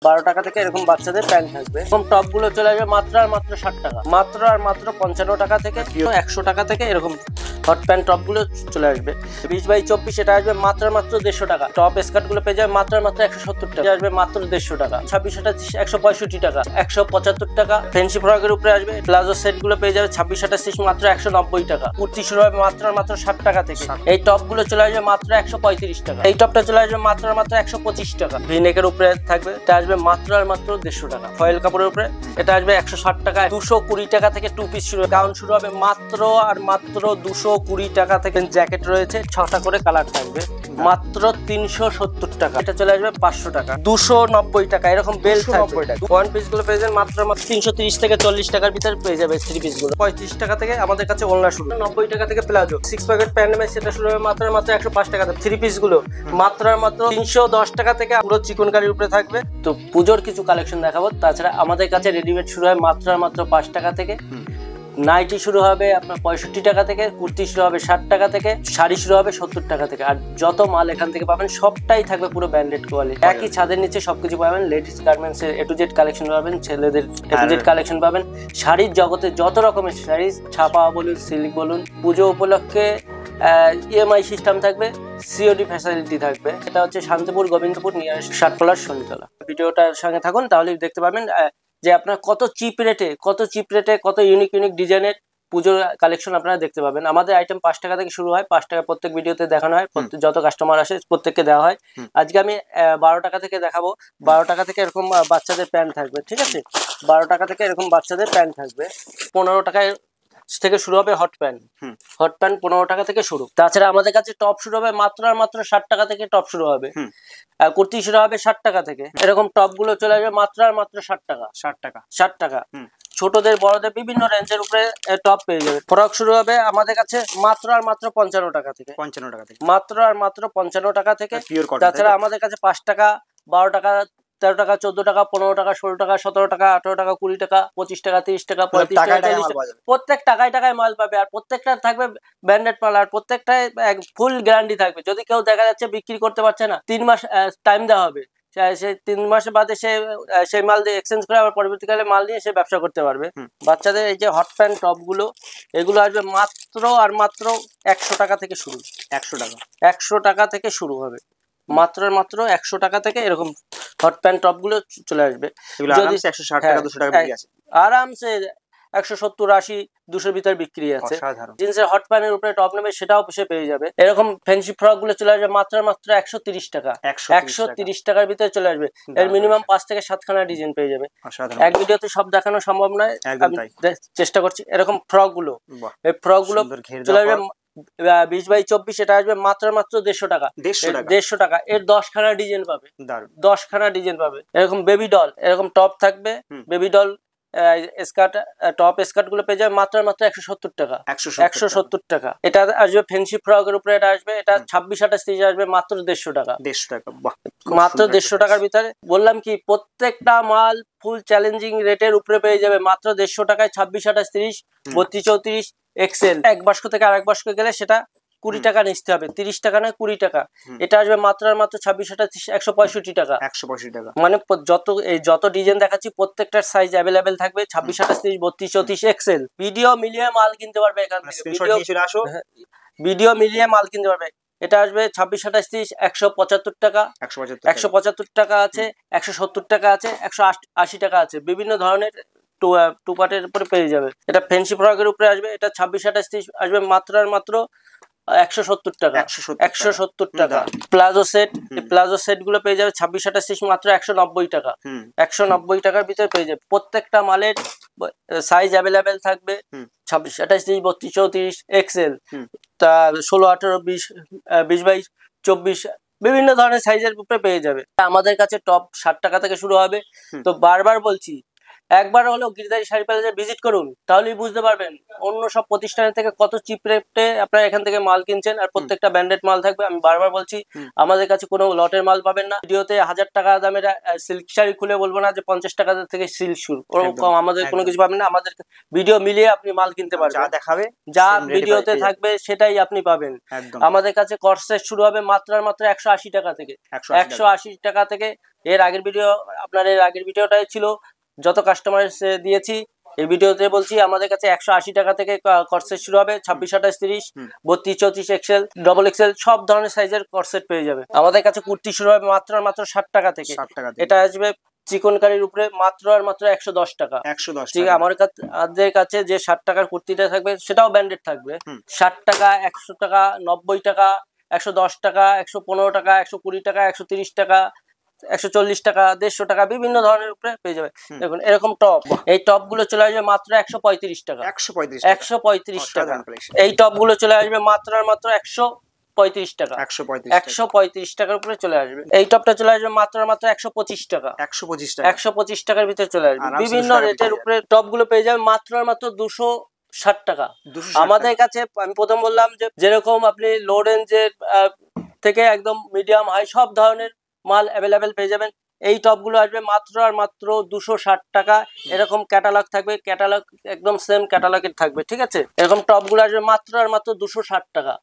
12 টাকা থেকে এরকম বাচ্চাদের প্যান্ট থাকবে। এরকম টপ গুলো চলে আসবে মাত্র আর মাত্র 60 টাকা, মাত্র আর মাত্র 55 টাকা থেকে 100 টাকা থেকে এরকম হট প্যান্ট টপ গুলো চলে আসবে। 20x24 এটা আসবে মাত্র আর মাত্র 150 টাকা। টপ স্কার্ট গুলো পেয়ে যাবে মাত্র আর মাত্র 170 টাকা, আসবে মাত্র 150 টাকা। 26-28 165 টাকা, 175 টাকা। ফ্যান্সি ফ্রকের উপরে আসবে প্লাজো সেট গুলো পেয়ে যাবে 26-28 মাত্র 190 টাকা। কুর্তি শুরু হবে মাত্র আর মাত্র 60 টাকা থেকে। এই টপ গুলো চলে আসবে মাত্র 135 টাকা। এই টপটা চলে আসবে মাত্র আর মাত্র 125 টাকা। ভিনেকের উপরে থাকবে, এটা আসবে মাত্র আর মাত্র 150 টাকা। ফয়েল কাপড়ের উপরে এটা আসবে 160 টাকা। 220 টাকা থেকে টু পিস শুরু, গাউন শুরু হবে মাত্র আর মাত্র 220 টাকা থেকে। জ্যাকেট রয়েছে 6টা করে কালার থাকবে, মাত্র 370 টাকা। এটা চলে আসবে 500 টাকা, 290 টাকা। এরকম বেল থাকবে। ওয়ান পিস গুলো পেয়ে যাবেন মাত্র 330 থেকে 40 টাকার ভিতরে পেয়ে যাবে। থ্রি পিস গুলো 35 টাকা থেকে আমাদের কাছে ওড়না শুরু, 90 টাকা থেকে প্লাজো। 6 প্যাকেট প্যান্ট সেটা শুরু হবে মাত্র মাত্র 105 টাকা। থ্রি পিস গুলো মাত্র মাত্র 310 টাকা থেকে পুরো চিকনকারির উপরে থাকবে। তো পুজোর কিছু কালেকশন দেখাবো। তাছাড়া আমাদের কাছে রেডিমেড শুরু হয় মাত্র মাত্র 5 টাকা থেকে। নাইটি শুরু হবে আপনার 65 টাকা থেকে, কুর্তি শুরু হবে 60 টাকা থেকে, শাড়ি শুরু হবে 70 টাকা থেকে। আর যত মাল এখান থেকে পাবেন সবটাই থাকবে পুরো ব্র্যান্ডেড কোয়ালিটি। একই ছাদের নিচে সবকিছু পাবেন। লেডিস গার্মেন্টস এর A to Z কালেকশন পাবেন, ছেলেদের A to Z কালেকশন পাবেন। শাড়ির জগতে যত রকমের শাড়ি, ছাপা বলুন, সিল্ক বলুন, পুজো উপলক্ষে EMI সিস্টেম থাকবে, COD ফ্যাসিলিটি থাকবে। এটা হচ্ছে শান্তিপুর গোবিন্দপুর নিয়ার ষাটপালার শনিতলা। ভিডিওটার সঙ্গে থাকুন, তাহলেই দেখতে পাবেন যে আপনার কত চিপ রেটে কত ইউনিক ডিজাইনের পুজোর কালেকশন আপনারা দেখতে পাবেন। আমাদের আইটেম 5 টাকা থেকে শুরু হয়, 5 টাকা প্রত্যেক ভিডিওতে দেখানো হয়। যত কাস্টমার আসে প্রত্যেককে দেওয়া হয়। আজকে আমি 12 টাকা থেকে দেখাবো। 12 টাকা থেকে এরকম বাচ্চাদের প্যান্ট থাকবে, ঠিক আছে? 12 টাকা থেকে এরকম বাচ্চাদের প্যান্ট থাকবে। 15 টাকায় থেকে শুরু হবে হট প্যান্ট। 15 টাকা থেকে শুরু। তাছাড়া আমাদের কাছে টপ শুরু হবে মাত্র আর মাত্র 60 টাকা থেকে। টপ শুরু হবে। কুর্তি শুরু হবে 60 টাকা থেকে। এরকম টপ গুলো চলে আসবে মাত্র আর মাত্র 60 টাকা। 60 টাকা। ছোটদের বড়দের বিভিন্ন রেঞ্জের উপরে টপ পেয়ে যাবে। ফ্রক শুরু হবে আমাদের কাছে মাত্র আর মাত্র 55 টাকা থেকে। মাত্র আর মাত্র 55 টাকা থেকে। তাছাড়া আমাদের কাছে 5 টাকা, 12 টাকা, 13 টাকা, 14 টাকা, 15 টাকা, 16 টাকা, 17 টাকা, 18 টাকা, 20 টাকা, 25 টাকা, 30 টাকা, 35 টাকা, 40 টাকা, প্রত্যেক টাকায় মাল পাবে। আর প্রত্যেকটা থাকবে ব্র্যান্ডেড মাল। আর প্রত্যেকটাই ফুল গ্যারান্টি থাকবে। যদি কেউ দেখা যাচ্ছে বিক্রি করতে পারছে না, 3 মাস টাইম দেওয়া হবে। সে 3 মাসের বাদে সেই মাল দিয়ে এক্সচেঞ্জ করে আবার পরবর্তীকালে মাল নিয়ে সে ব্যবসা করতে পারবে। বাচ্চাদের এই যে হট প্যান্ট টপ গুলো, এগুলো আসবে মাত্র আর মাত্র 100 টাকা থেকে শুরু। 100 টাকা থেকে শুরু হবে। মাত্র 100 টাকা থেকে এরকম হট প্যান্ট টপ গুলো চলে আসবে। যদি 160 টাকা 200 টাকা বিক্রি আছে, আরামসে 170, 80, 200 ভিতরে বিক্রি আছে। জিন্সের হট প্যান্টের উপরে টপ নেবে সেটাও সে পেয়ে যাবে। এরকম ফ্যান্সি ফ্রক গুলো চলে আসবে মাত্র 130 টাকা। 130 টাকার ভিতরে চলে আসবে। এর মিনিমাম 5 থেকে 7 খানা ডিজাইন পেয়ে যাবে। এক ভিডিওতে সব দেখানো সম্ভব নয়, আমি চেষ্টা করছি। এরকম ফ্রক গুলো, এই ফ্রক গুলো চলে আসবে 20x24। এটা আসবে মাত্র 150 টাকা। 150 টাকা। এর 10 খানা ডিজাইন পাবে। 10 খানা ডিজাইন পাবে। এরকম বেবি ডল, এরকম টপ থাকবে। Baby doll skirt, top skirt গুলো পেয়ে যাবে মাত্র 170 টাকা। 170 টাকা। এটা আসবে ফ্যান্সি ফ্রকের উপরে। এটা আসবে, এটা 26-28 আসবে মাত্র 150 টাকা। 150 টাকা, মাত্র 150 টাকার ভিতরে। বললাম কি, প্রত্যেকটা মাল ফুল চ্যালেঞ্জিং রেটের উপরে পেয়ে যাবে মাত্র 150 টাকায়। 26-28, 32, 34 এক্সেল। এক বাস্ক থেকে আরেক বাস্ক গেলে সেটা 20 টাকা নিতে হবে, 30 টাকা নয়, 20 টাকা। এটা আসবে মাত্র আর মাত্র 26-28 165 টাকা। 165 টাকা। মানে যত ডিজাইন দেখাচ্ছি প্রত্যেকটার সাইজ অ্যাভেলেবেল থাকবে। 26-28, 32, 34 এক্সেল। ভিডিও মিলিয়ে মাল কিনতে পারবে এখান থেকে। ভিডিও মিলিয়ে মাল কিনতে পারবে। এটা আসবে 26-28 175 টাকা। 175 টাকা আছে, 170 টাকা আছে, 180 টাকা আছে। বিভিন্ন ধরনের টু পার্টের উপরে পেয়ে যাবে। এটা ফ্যান্সি ফ্রকের উপরে আসবে। এটা 26-28 আসবে মাত্র আর মাত্র 170 টাকা। 170 টাকা। প্লাজো সেট, এই প্লাজো সেট গুলো পেয়ে যাবে 26-28 মাত্র 190 টাকা। 190 টাকার ভিতরে পেয়ে যাবে। প্রত্যেকটা মালের সাইজ অ্যাভেলেবেল থাকবে। 26-28, 32, 34 এক্সেল। তা 16, 18, 20, 20x24 বিভিন্ন ধরনের সাইজের উপরে পেয়ে যাবে। আমাদের কাছে টপ 60 টাকা থেকে শুরু হবে। তো বারবার বলছি, একবার হলেও গিরিধারী শাড়ি প্যালেসে ভিজিট করুন, তাহলেই বুঝতে পারবেন অন্য সব প্রতিষ্ঠানের থেকে কত চিপ রেটে আপনারা এখান থেকে মাল কিনছেন। আর প্রত্যেকটা ব্র্যান্ডেড মাল থাকবে। আমি বারবার বলছি, আমাদের কাছে কোনো লটের মাল পাবেন না। ভিডিওতে 1000 টাকা দামের সিল্ক শাড়ি খুলে বলবো না যে 50 টাকা থেকে সিল্ক শুরু, ওরকম আমাদের কোনো কিছু পাবেন না। আমাদের ভিডিও মিলিয়ে আপনি মাল কিনতে পারবেন, যা দেখাবে যা ভিডিওতে থাকবে সেটাই আপনি পাবেন। আমাদের কাছে কর্সেট শুরু হবে মাত্র আর মাত্র 180 টাকা থেকে। 180 টাকা থেকে। এর আগের ভিডিওটাই ছিল, যত কাস্টমার দিয়েছি এই ভিডিওতে বলছি, আমাদের কাছে 180 টাকা থেকে কর্সেট শুরু হবে। 26, 28, 30, 32, 34 এক্সেল, ডবল এক্সেল সব ধরনের সাইজের কর্সেট পেয়ে যাবে। আমাদের কাছে কুর্তি শুরু হবে মাত্র আর মাত্র 60 টাকা থেকে। এটা আসবে চিকনকারির উপরে মাত্র আর মাত্র 110 টাকা। 110 টাকা। আমাদের কাছে যে 60 টাকার কুর্তিটা থাকবে সেটাও ব্র্যান্ডেড থাকবে। 60 টাকা, 100 টাকা, 90 টাকা, 110 টাকা, 115 টাকা, 120 টাকা, 130 টাকা, 140 টাকা, 150 টাকা, বিভিন্ন ধরনের উপরে পেয়ে যাবে। দেখুন এরকম টপ, এই টপ গুলো চলে আসবে মাত্র 135 টাকা। 135 টাকা। এই টপ গুলো চলে আসবে মাত্র আর মাত্র 135 টাকা। 135 টাকার উপরে চলে আসবে। এই টপটা চলে আসবে মাত্র আর মাত্র 125 টাকা। 125 টাকার ভিতরে চলে আসবে। বিভিন্ন রেটের উপরে টপ গুলো পেয়ে যাবে মাত্র আর মাত্র 260 টাকা। আমাদের কাছে আমি প্রথম বললাম যে যেরকম আপনি লো রেঞ্জের থেকে একদম মিডিয়াম হাই সব ধরনের মাল অ্যাভেলেবেল পেয়ে যাবেন। এই টপ গুলো আসবে মাত্র আর মাত্র 260 টাকা। এরকম ক্যাটালগ থাকবে, ক্যাটালগ একদম সেম ক্যাটালগের থাকবে, ঠিক আছে। এরকম টপ গুলো আসবে মাত্র আর মাত্র 260 টাকা।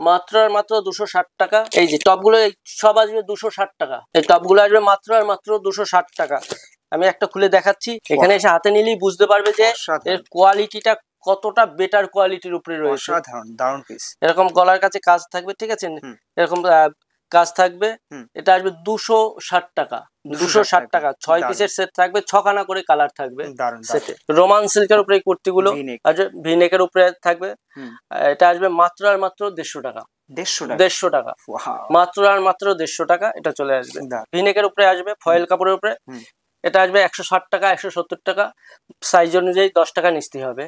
মাত্র আর মাত্র 260 টাকা। এই যে টপ গুলো সব আসবে 260 টাকা। এই টপ গুলো আসবে মাত্র আর মাত্র 260 টাকা। আমি একটা খুলে দেখাচ্ছি, এখানে এসে হাতে নিলেই বুঝতে পারবে যে এর কোয়ালিটিটা কতটা বেটার কোয়ালিটির উপরে রয়েছে। দারুণ পিস। এরকম গলার কাছে কাজ থাকবে, ঠিক আছে, এরকম কাজ থাকবে। এটা আসবে 260 টাকা। 260 টাকা। 6 পিসের সেট থাকবে, 6 খানা করে কালার থাকবে সেটে। রোমান সিল্কের উপরে এই কুর্তিগুলো আসবে, ভিনেকের উপরে থাকবে। এটা আসবে মাত্র আর মাত্র 150 টাকা। 150 টাকা। মাত্র আর মাত্র 150 টাকা। এটা চলে আসবে ভিনেকের উপরে, আসবে ফয়েল কাপড়ের উপরে। এটা আসবে 160 টাকা, 170 টাকা। সাইজ অনুযায়ী 10 টাকা নিস্তি হবে।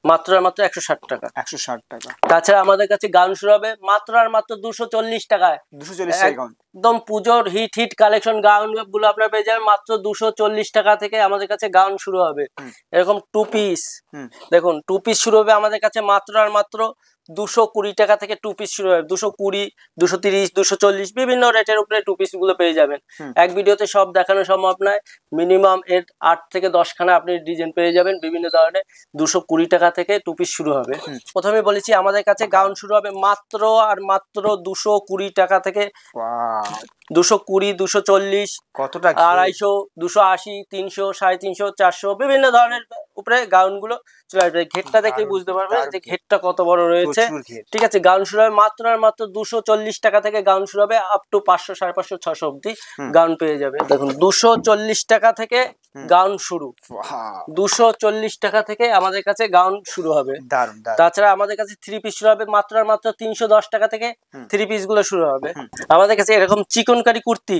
মাত্র আর মাত্র 160 টাকা। 160 টাকা। তাছাড়া আমাদের কাছে গাউন শুরু হবে মাত্র আর মাত্র 240 টাকায়। 240 টাকা। একদম পুজোর হিট কালেকশন গাউন গুলো আপনারা পেয়ে যাবেন মাত্র 240 টাকা থেকে। আমাদের কাছে গাউন শুরু হবে। এরকম 2 পিস, দেখুন 2 পিস শুরু হবে আমাদের কাছে মাত্র আর মাত্র 220 টাকা থেকে। 2 পিস শুরু হবে 220, 230, 240 বিভিন্ন রেটের উপরে 2 পিস গুলো পেয়ে যাবেন। এক ভিডিওতে সব দেখানো সম্ভব নয়, মিনিমাম এর 8 থেকে 10 খানা আপনি ডিজাইন পেয়ে যাবেন বিভিন্ন ধরনের। 220 টাকা থেকে 2 পিস শুরু হবে। প্রথমে বলেছি আমাদের কাছে গাউন শুরু হবে মাত্র আর মাত্র 220 টাকা থেকে। 220, 240, কতটা 250, 280, 300, 350, 400 বিভিন্ন ধরনের উপরে গাউন গুলো চলে আসবে। ঘেরটা দেখে বুঝতে পারবে যে ঘেরটা কত বড় রয়েছে, ঠিক আছে। গাউন শুরু হবে মাত্র আর মাত্র 240 টাকা থেকে। গাউন শুরু হবে আপ টু 500, 550, 600 অব্দি গাউন পেয়ে যাবে। দেখুন 240 টাকা থেকে গাউন শুরু। 240 টাকা থেকে আমাদের কাছে গাউন শুরু হবে। তাছাড়া আমাদের কাছে 3 পিস শুরু হবে মাত্র আর মাত্র 310 টাকা থেকে। 3 পিস গুলো শুরু হবে। আমাদের কাছে এরকম চিকনকারি কুর্তি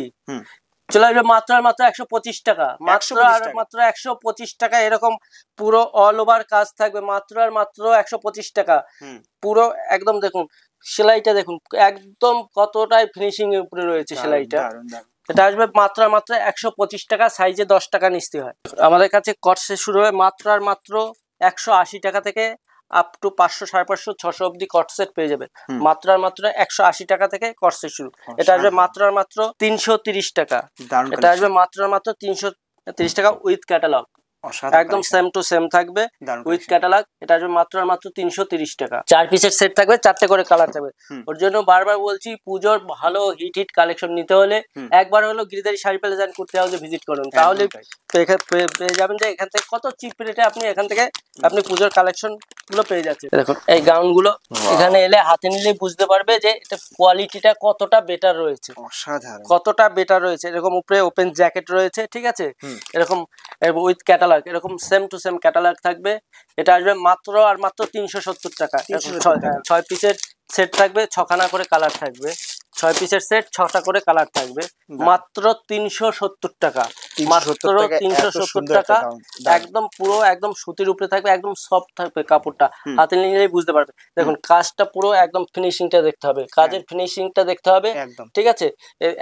চলে আসবে মাত্র আর মাত্র 125 টাকা। মাত্র আর মাত্র 125 টাকা। এরকম পুরো অল ওভার কাজ থাকবে মাত্র আর মাত্র 125 টাকা। পুরো একদম দেখুন সেলাইটা, দেখুন একদম কতটাই ফিনিশিং এর উপরে রয়েছে সেলাইটা। এটা আসবে মাত্র আর মাত্র 125 টাকা। সাইজে 10 টাকা নিস্তি হয়। আমাদের কাছে কটসে শুরু হবে মাত্র আর মাত্র 180 টাকা থেকে আপ টু 500, 550, 600 অব্দি কট সেট পেয়ে যাবে। মাত্র আর মাত্র 180 টাকা থেকে কট সেট শুরু। এটা আসবে মাত্র আর মাত্র 330 টাকা। এটা আসবে মাত্র আর মাত্র 330 টাকা উইথ ক্যাটালগ। একদম সেম টু সেম থাকবে উইথ ক্যাটালগ। এটা আসবে মাত্র আর মাত্র 330 টাকা। 4 পিসের সেট থাকবে, 4টে করে কালার থাকবে। ওর জন্য বারবার বলছি, পুজোর ভালো হিট কালেকশন নিতে হলে একবার হলো গিরিধারী শাড়ি প্যালেস এন্ড কুর্তি হাউসে ভিজিট করুন, তাহলে পেয়ে যাবেন যে এখান থেকে কত চিপ রেটে আপনি এখান থেকে আপনি পুজোর কালেকশন গুলো পেয়ে যাচ্ছে। দেখুন এই গাউন গুলো এখানে এলে হাতে নিলে বুঝতে পারবে যে এটা কোয়ালিটিটা কতটা বেটার রয়েছে, কতটা বেটার রয়েছে। এরকম উপরে ওপেন জ্যাকেট রয়েছে, ঠিক আছে। এরকম উইথ ক্যাটালগ, এরকম সেম টু সেম ক্যাটালগ থাকবে। এটা আসবে মাত্র আর মাত্র 370 টাকা। 6 পিসের সেট থাকবে, 6 খানা করে কালার থাকবে। 6 পিসের সেট 6টা করে কালার থাকবে মাত্র 370 টাকা, মাত্র 370 টাকা। একদম পুরো একদম সুতির উপরে থাকবে, একদম সফট থাকবে কাপড়টা, হাতে নিলেই বুঝতে পারবে। দেখুন কাজটা পুরো একদম ফিনিশিংটা দেখতে হবে, কাজের ফিনিশিংটা দেখতে হবে, ঠিক আছে।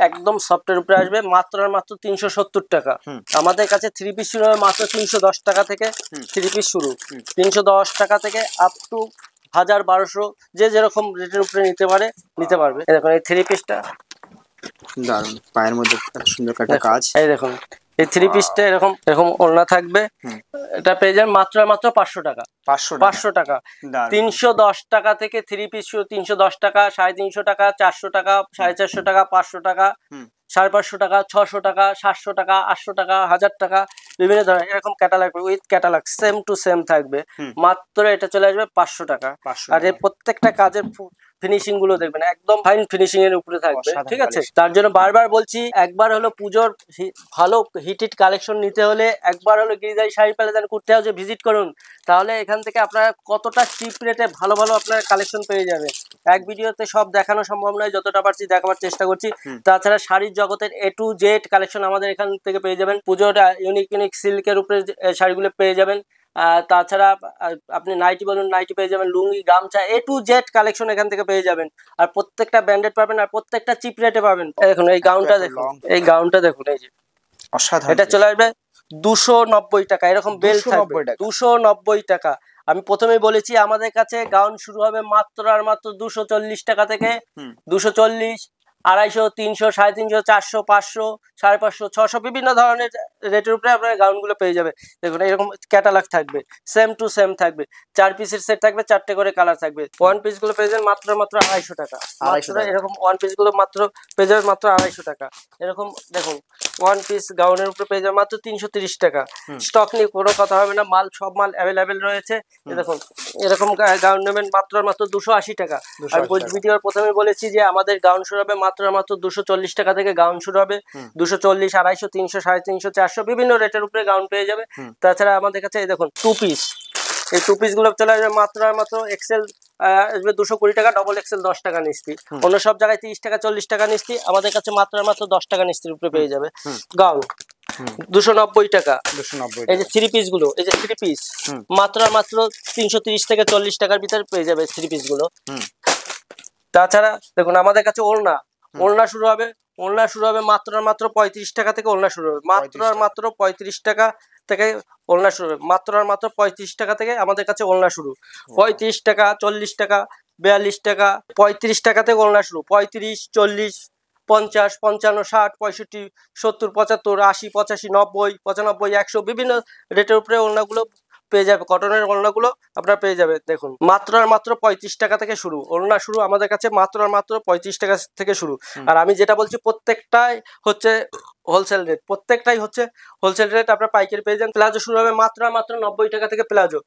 একদম সফটের উপরে আসবে মাত্র আর মাত্র 370 টাকা। আমাদের কাছে 3 পিস শুরু হবে মাত্র 310 টাকা থেকে, 3 পিস শুরু 310 টাকা থেকে আপ টু 1000-1200, যে যেরকম রেটের উপরে নিতে পারবে। দেখুন এই 3 পিসটা দারুণ, পায়ের মধ্যে সুন্দর একটা কাজ। এই দেখুন এই 3 পিসটা এরকম ওড়না থাকবে, এটা পেয়ে যাবেন মাত্র আর মাত্র 500 টাকা। 500 টাকা 310 টাকা থেকে 3 পিস শুরু, 310 টাকা, 350 টাকা, 400 টাকা, 450 টাকা, 500 টাকা, 550 টাকা, 600 টাকা, 700 টাকা, 800 টাকা, 1000 টাকা, বিভিন্ন ধরনের এরকম catalogue with catalogue same to same থাকবে। মাত্র এটা চলে আসবে 500 টাকা। আর এই প্রত্যেকটা কাজের ফিনিশিং গুলো দেখবেন একদম ফাইন ফিনিশিং এর উপরে থাকবে, ঠিক আছে। তার জন্য বারবার বলছি, একবার হলো পুজোর ভালো হিটেড কালেকশন নিতে হলে একবার হলো গিরিজারি শাড়ি প্যালেস করতে হবে, ভিজিট করুন। তাহলে এখান থেকে আপনারা কতটা চিপ রেটে ভালো ভালো আপনারা কালেকশন পেয়ে যাবেন। এক ভিডিওতে সব দেখানো সম্ভব নয়, যতটা পারছি দেখাবার চেষ্টা করছি। তাছাড়া শাড়ির জগতের A to Z কালেকশন আমাদের এখান থেকে পেয়ে যাবেন। পুজোর ইউনিক সিল্কের উপরে শাড়িগুলো পেয়ে যাবেন। তাছাড়া আপনি নাইটি বলুন, নাইটি পেয়ে যাবেন, লুঙ্গি, গামছা, A to Z কালেকশন এখান থেকে পেয়ে যাবেন। আর প্রত্যেকটা ব্র্যান্ডেড পাবেন, আর প্রত্যেকটা চিপ রেটে পাবেন। দেখুন এই গাউনটা দেখুন, এই গাউনটা দেখুন, এই যে অসাধারণ, এটা চলে আসবে 290 টাকা। এরকম বেল থাকবে 290 টাকা। আমি প্রথমেই বলেছি আমাদের কাছে গাউন শুরু হবে মাত্র আর মাত্র 240 টাকা থেকে। 240, 250, 300, 350, 400, 500, 550, 600 বিভিন্ন ধরনের রেটের উপরে আপনার গাউনগুলো পেয়ে যাবে। দেখুন এরকম ক্যাটালগ থাকবে, সেম টু সেম থাকবে। 4 পিসের সেট থাকবে, 4টে করে কালার থাকবে। ওয়ান পিস গুলো পেয়ে যাবেন মাত্র 250 টাকা। এরকম ওয়ান পিস গুলো মাত্র পেয়ে যাবে মাত্র 250 টাকা। এরকম দেখুন ওয়ান পিস গাউনের উপরে পেয়ে যাবে মাত্র 330 টাকা। স্টক নিয়ে কোনো কথা হবে না, সব মাল অ্যাভেলেবেল রয়েছে। দেখুন এরকম গাউন নেবেন মাত্র 280 টাকা। আমি ভিডিওর প্রথমে বলেছি যে আমাদের গাউন শুরু হবে মাত্র 240 টাকা থেকে। গাউন শুরু হবে 240, 250, 300, 350, 400 বিভিন্ন রেটের উপরে গাউন পেয়ে যাবে। তাছাড়া আমাদের কাছে এই দেখুন 2 পিস, এই 2 পিস গুলো চলে আসবে মাত্র আর মাত্র এক্সেল আসবে 220 টাকা, ডবল এক্সেল 10 টাকা নিস্তি। অন্য সব জায়গায় 30 টাকা 40 টাকা নিস্তি, আমাদের কাছে মাত্র আর মাত্র 10 টাকা নিস্তির উপরে পেয়ে যাবে গাউন। 290 টাকা। এই যে 3 পিস গুলো, এই যে 3 পিস মাত্র আর মাত্র 330 থেকে 40 টাকার ভিতরে পেয়ে যাবে 3 পিস গুলো। তাছাড়া দেখুন আমাদের কাছে ওড়না শুরু হবে মাত্র আর মাত্র 35 টাকা থেকে। ওড়না শুরু হবে মাত্র আর মাত্র 35 টাকা থেকে। ওড়না শুরু হবে মাত্র আর মাত্র 35 টাকা থেকে আমাদের কাছে ওড়না শুরু। 35 টাকা, 40 টাকা, 42 টাকা, 35 টাকা থেকে ওড়না শুরু। 35, 40, 50, 55, 60, 65, 70, 75, 80, 85, 90, 95, 100 বিভিন্ন রেটের উপরে ওড়নাগুলো পেয়ে যাবে। কটনের ওড়নাগুলো আপনারা পেয়ে যাবে। দেখুন মাত্র আর মাত্র 35 টাকা থেকে শুরু, ওড়না শুরু আমাদের কাছে মাত্র আর মাত্র 35 টাকা থেকে শুরু। আর আমি যেটা বলছি প্রত্যেকটাই হচ্ছে হোলসেল রেট, প্রত্যেকটাই হচ্ছে হোলসেল রেট। আপনারা পাইকারি পেয়ে যান। প্লাজো শুরু হবে মাত্র আর মাত্র 90 টাকা থেকে। প্লাজো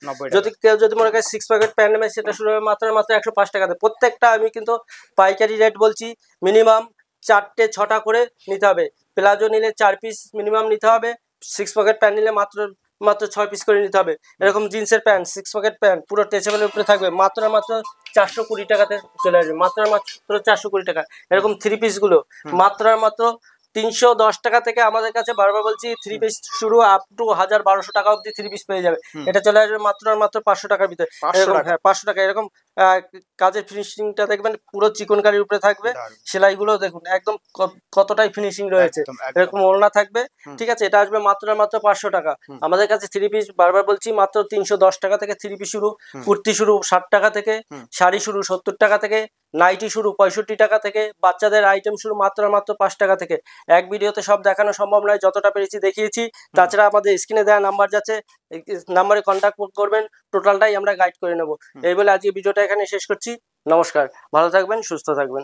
যদি মনে করেন 6 প্যাকেট প্যান্ট নেবে সেটা শুরু হবে মাত্র আর মাত্র 105 টাকাতে। প্রত্যেকটা আমি কিন্তু পাইকারি রেট বলছি। মিনিমাম 4টে 6টা করে নিতে হবে। প্লাজো নিলে 4 পিস মিনিমাম নিতে হবে। 6 প্যাকেট প্যান্ট নিলে মাত্র 6 পিস করে নিতে হবে। এরকম জিন্সের প্যান্ট 6 প্যাকেট প্যান্ট পুরো স্ট্রেচেবলের উপরে থাকবে মাত্র 420 টাকাতে চলে আসবে। মাত্র 420 টাকা। এরকম 3 পিস গুলো মাত্র 310 টাকা থেকে আমাদের কাছে বারবার বলছি 3 পিস শুরু আপ টু 1000-1200 টাকা অবধি 3 পিস পেয়ে যাবে। এটা চলে আসবে মাত্র 500 টাকার ভিতরে। হ্যাঁ 500 টাকা। এরকম কাজের ফিনিশিংটা দেখবেন পুরো চিকনকারির উপরে থাকবে। সেলাইগুলো দেখুন একদম কতটাই ফিনিশিং রয়েছে। এরকম ওড়না থাকবে, ঠিক আছে। এটা আসবে মাত্র 500 টাকা। আমাদের কাছে 3 পিস বারবার বলছি মাত্র 310 টাকা থেকে 3 পিস শুরু। কুর্তি শুরু 60 টাকা থেকে, শাড়ি শুরু 70 টাকা থেকে, নাইটি শুরু 65 টাকা থেকে, বাচ্চাদের আইটেম শুরু মাত্র 5 টাকা থেকে। এক ভিডিওতে সব দেখানো সম্ভব নয়, যতটা পেরেছি দেখিয়েছি। তাছাড়া আমাদের স্ক্রিনে দেওয়া নাম্বার যাচ্ছে, নাম্বারে কন্ট্যাক্ট করবেন, টোটালটাই আমরা গাইড করে নেব। এই বলে আজকে ভিডিওটা এখানে শেষ করছি। নমস্কার, ভালো থাকবেন, সুস্থ থাকবেন।